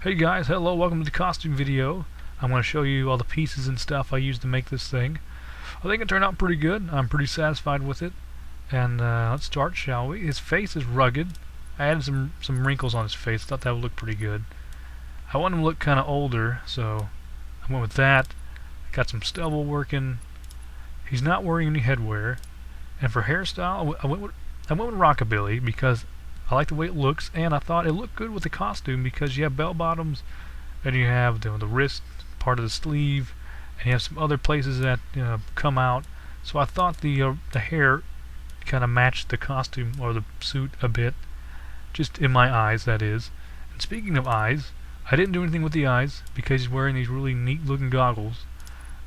Hey guys, hello, welcome to the costume video. I'm going to show you all the pieces and stuff I used to make this thing. I think it turned out pretty good. I'm pretty satisfied with it. And let's start, shall we? His face is rugged. I added some wrinkles on his face. Thought that would look pretty good. I want him to look kind of older, so I went with that. Got some stubble working. He's not wearing any headwear. And for hairstyle, I went with rockabilly because I like the way it looks, and I thought it looked good with the costume because you have bell bottoms, and you have the wrist part of the sleeve, and you have some other places that come out. So I thought the hair kind of matched the costume or the suit a bit, just in my eyes, that is. And speaking of eyes, I didn't do anything with the eyes because he's wearing these really neat-looking goggles,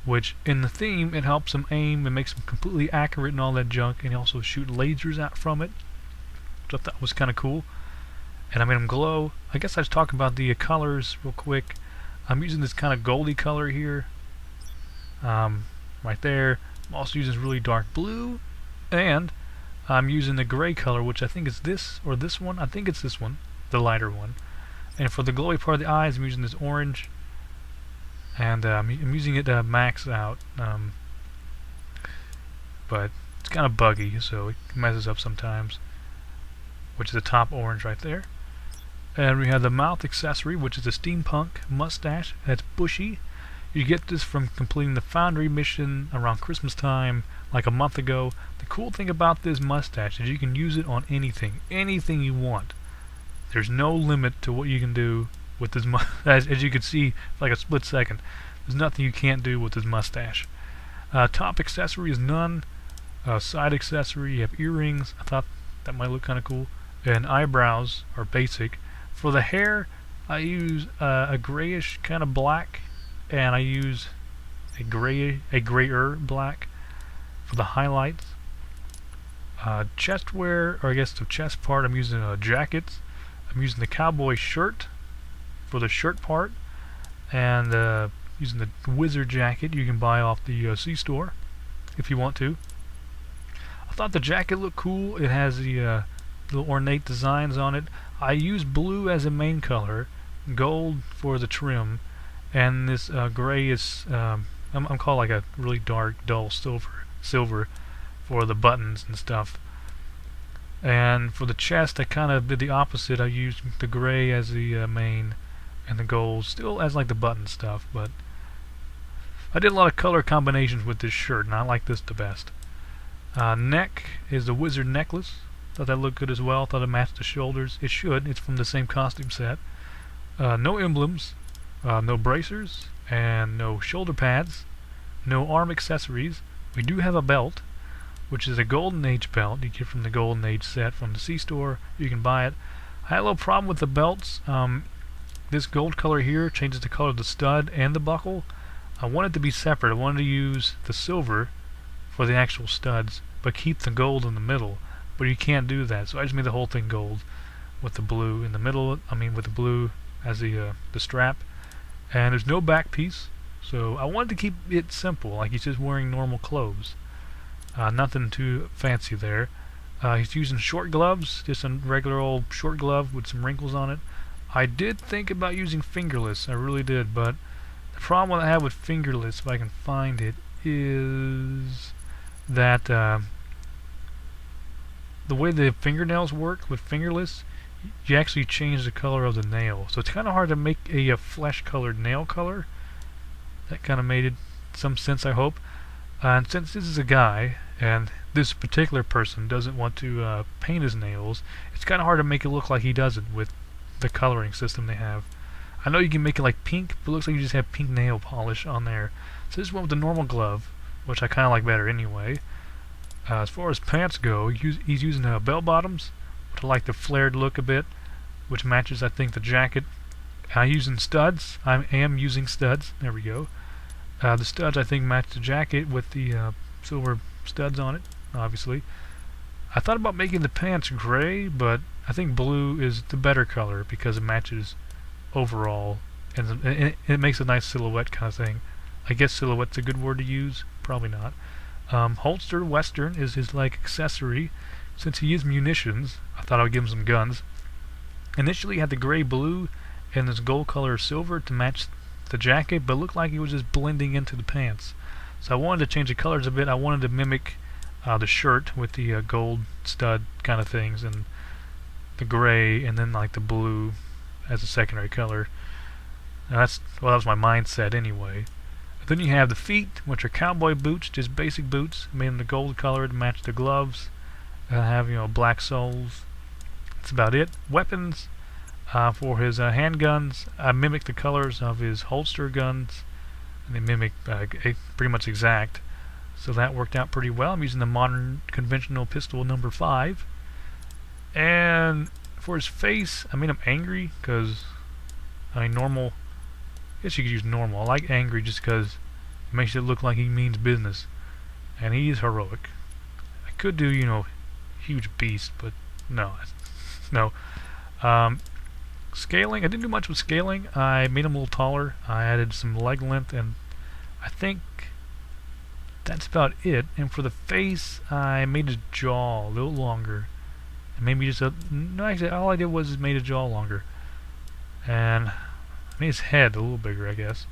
which in the theme it helps him aim and makes him completely accurate and all that junk, and he also shoot lasers out from it. Which I thought was kind of cool, and I made them glow. I guess I should talk about the colors real quick. I'm using this kind of goldy color here, right there. I'm also using this really dark blue, and I'm using the gray color, which I think is this or this one. I think it's this one, the lighter one. And for the glowy part of the eyes, I'm using this orange, and I'm using it to max out. But it's kind of buggy, so it messes up sometimes. Which is the top orange right there. And we have the mouth accessory, which is a steampunk mustache that's bushy. You get this from completing the Foundry mission around Christmas time, like a month ago. The cool thing about this mustache is you can use it on anything you want. There's no limit to what you can do with this as you can see, for like a split second. There's nothing you can't do with this mustache. Top accessory is none. Side accessory, you have earrings. I thought that might look kind of cool. And eyebrows are basic. For the hair, I use a grayish kind of black, and I use a grayer black for the highlights. Chest wear, or I guess the chest part, I'm using jackets. I'm using the cowboy shirt for the shirt part, and using the wizard jacket you can buy off the C-store if you want to. I thought the jacket looked cool. It has the little ornate designs on it. I use blue as a main color, gold for the trim, and this gray is I'm called like a really dark, dull silver for the buttons and stuff. And for the chest, I kind of did the opposite. I used the gray as the main, and the gold still as like the button stuff. But I did a lot of color combinations with this shirt, and I like this the best. Neck is the wizard necklace. Thought that looked good as well. Thought it matched the shoulders. It should. It's from the same costume set. No emblems, no bracers, and no shoulder pads. No arm accessories. We do have a belt, which is a Golden Age belt you get from the Golden Age set from the C-store. You can buy it. I had a little problem with the belts. This gold color here changes the color of the stud and the buckle. I wanted to be separate. I wanted to use the silver for the actual studs, but keep the gold in the middle. But you can't do that, so I just made the whole thing gold with the blue in the middle. With the blue as the strap. And there's no back piece, so I wanted to keep it simple, like he's just wearing normal clothes. Nothing too fancy there. He's using short gloves, just a regular old short glove with some wrinkles on it. I did think about using fingerless, I really did, but the problem I have with fingerless, if I can find it, is that the way the fingernails work with fingerless, you actually change the color of the nail. So it's kind of hard to make a flesh-colored nail color. That kind of made it some sense, I hope. And since this is a guy, and this particular person doesn't want to paint his nails, it's kind of hard to make it look like he doesn't with the coloring system they have. I know you can make it like pink, but it looks like you just have pink nail polish on there. So this went with the normal glove, which I kind of like better anyway. As far as pants go, he's using bell bottoms, which I like the flared look a bit, which matches, I think, the jacket. I'm using studs. I am using studs. There we go. The studs, I think, match the jacket with the silver studs on it, obviously. I thought about making the pants gray, but I think blue is the better color because it matches overall, and it makes a nice silhouette kind of thing. I guess silhouette's a good word to use. Probably not. Holster Western is his like accessory. Since he used munitions, I thought I would give him some guns. Initially he had the gray blue in this gold color silver to match the jacket, but it looked like it was just blending into the pants. So I wanted to change the colors a bit. I wanted to mimic the shirt with the gold stud kind of things, and the gray, and then like the blue as a secondary color. Now that was my mindset anyway. Then you have the feet, which are cowboy boots, just basic boots, made in the gold color to match the gloves. Have black soles. That's about it. Weapons, for his handguns, I mimicked the colors of his holster guns, and they mimic pretty much exact. So that worked out pretty well. I'm using the modern conventional pistol number 5. And for his face, I made him angry because, normal. I guess you could use normal. I like angry just because it makes it look like he means business. And he is heroic. I could do, huge beast, but no. No. Scaling, I didn't do much with scaling. I made him a little taller. I added some leg length, and I think that's about it. And for the face, I made his jaw a little longer. And maybe just no, actually, all I did was made his jaw longer. And I made his head a little bigger, I guess.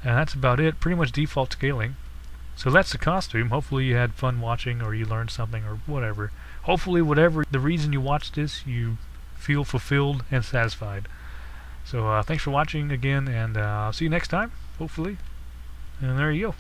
And that's about it. Pretty much default scaling. So that's the costume. Hopefully you had fun watching, or you learned something, or whatever. Hopefully whatever the reason you watched this, you feel fulfilled and satisfied. So thanks for watching again, and I'll see you next time, hopefully. And there you go.